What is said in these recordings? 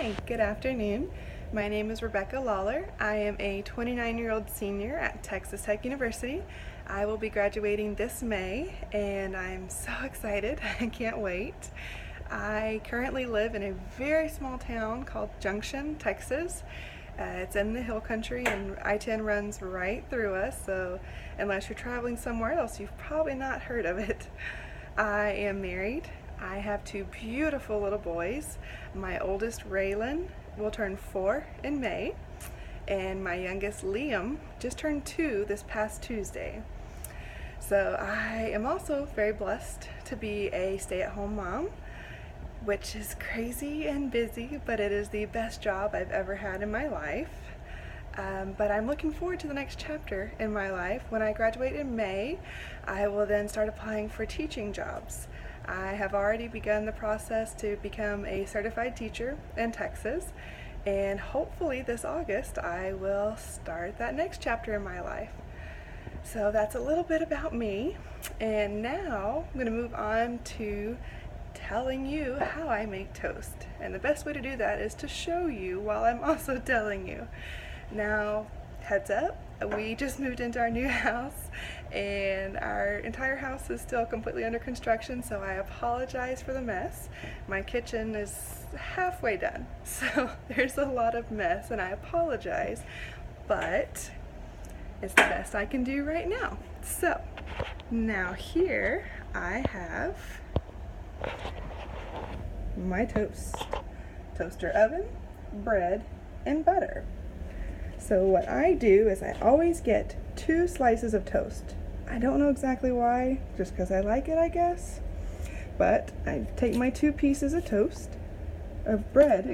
Hi, good afternoon. My name is Rebecca Lawler. I am a 29-year-old senior at Texas Tech University. I will be graduating this May and I'm so excited. I can't wait. I currently live in a very small town called Junction, Texas. It's in the hill country and I-10 runs right through us, so unless you're traveling somewhere else, you've probably not heard of it. I am married. I have two beautiful little boys. My oldest, Raylan, will turn 4 in May, and my youngest, Liam, just turned 2 this past Tuesday. So I am also very blessed to be a stay-at-home mom, which is crazy and busy, but it is the best job I've ever had in my life. But I'm looking forward to the next chapter in my life. When I graduate in May, I will then start applying for teaching jobs. I have already begun the process to become a certified teacher in Texas, and hopefully this August I will start that next chapter in my life. So that's a little bit about me, and now I'm going to move on to telling you how I make toast. And the best way to do that is to show you while I'm also telling you. Now, heads up, we just moved into our new house and our entire house is still completely under construction, so I apologize for the mess. My kitchen is halfway done, so there's a lot of mess and I apologize, but it's the best I can do right now. So now here I have my toaster oven, bread, and butter. So what I do is I always get 2 slices of toast. I don't know exactly why, just because I like it, I guess. But I take my 2 pieces of bread,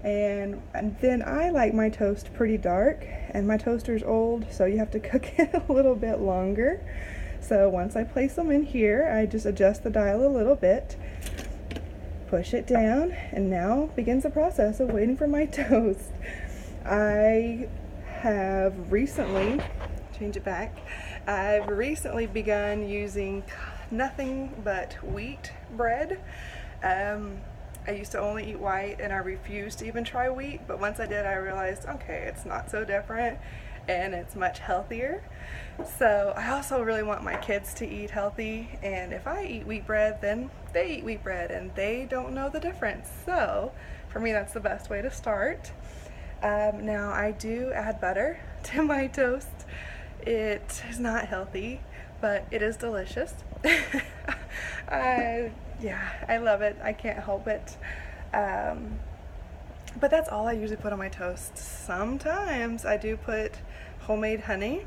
and then I like my toast pretty dark, and my toaster's old, so you have to cook it a little bit longer. So once I place them in here, I just adjust the dial a little bit, push it down, and now begins the process of waiting for my toast. I have recently, I've recently begun using nothing but wheat bread. I used to only eat white and I refused to even try wheat, but once I did I realized, okay, it's not so different and it's much healthier. So I also really want my kids to eat healthy, and if I eat wheat bread, then they eat wheat bread and they don't know the difference. So for me, that's the best way to start. Now I do add butter to my toast. It is not healthy, but it is delicious. I love it. I can't help it. But that's all I usually put on my toast. Sometimes I do put homemade honey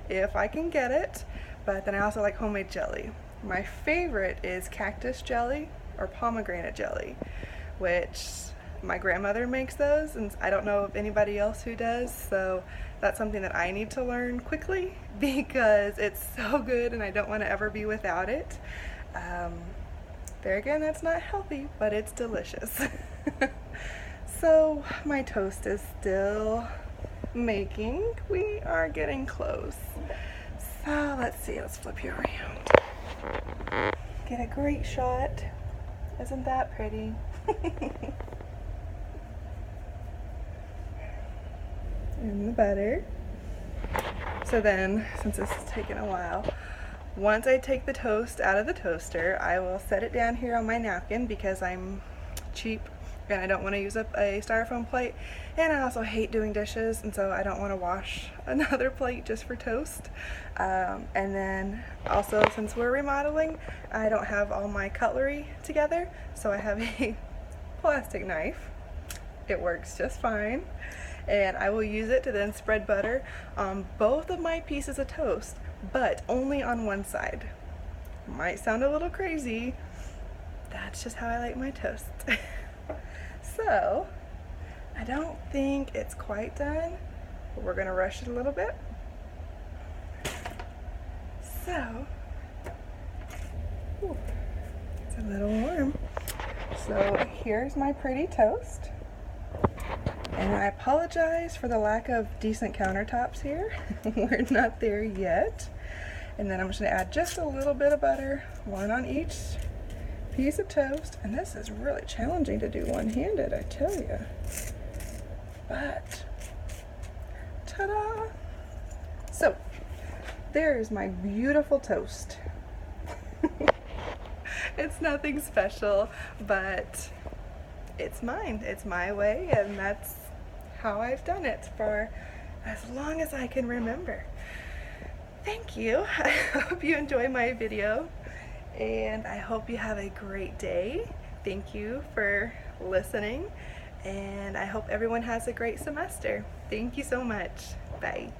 if I can get it, but then I also like homemade jelly. My favorite is cactus jelly or pomegranate jelly, which my grandmother makes those, and I don't know of anybody else who does, so that's something that I need to learn quickly because it's so good and I don't want to ever be without it. There again, that's not healthy, but it's delicious. So my toast is still making. We are getting close. So let's see, let's flip you around. Get a great shot. Isn't that pretty? And the butter. So then, since this is taking a while, once I take the toast out of the toaster, I will set it down here on my napkin because I'm cheap and I don't want to use up a styrofoam plate, and I also hate doing dishes, and so I don't want to wash another plate just for toast. And then also, since we're remodeling, I don't have all my cutlery together, so I have a plastic knife. It works just fine, and I will use it to then spread butter on both of my pieces of toast, but only on one side. Might sound a little crazy. That's just how I like my toast. So I don't think it's quite done, but we're gonna rush it a little bit. So it's a little warm. So here's my pretty toast. And I apologize for the lack of decent countertops here. We're not there yet. And then I'm just gonna add just a little bit of butter, one on each piece of toast, and this is really challenging to do one-handed, I tell you. But, ta-da! So, there's my beautiful toast. It's nothing special, but it's mine. It's my way, and that's how I've done it for as long as I can remember. Thank you. I hope you enjoy my video, and I hope you have a great day. Thank you for listening, and I hope everyone has a great semester. Thank you so much. Bye.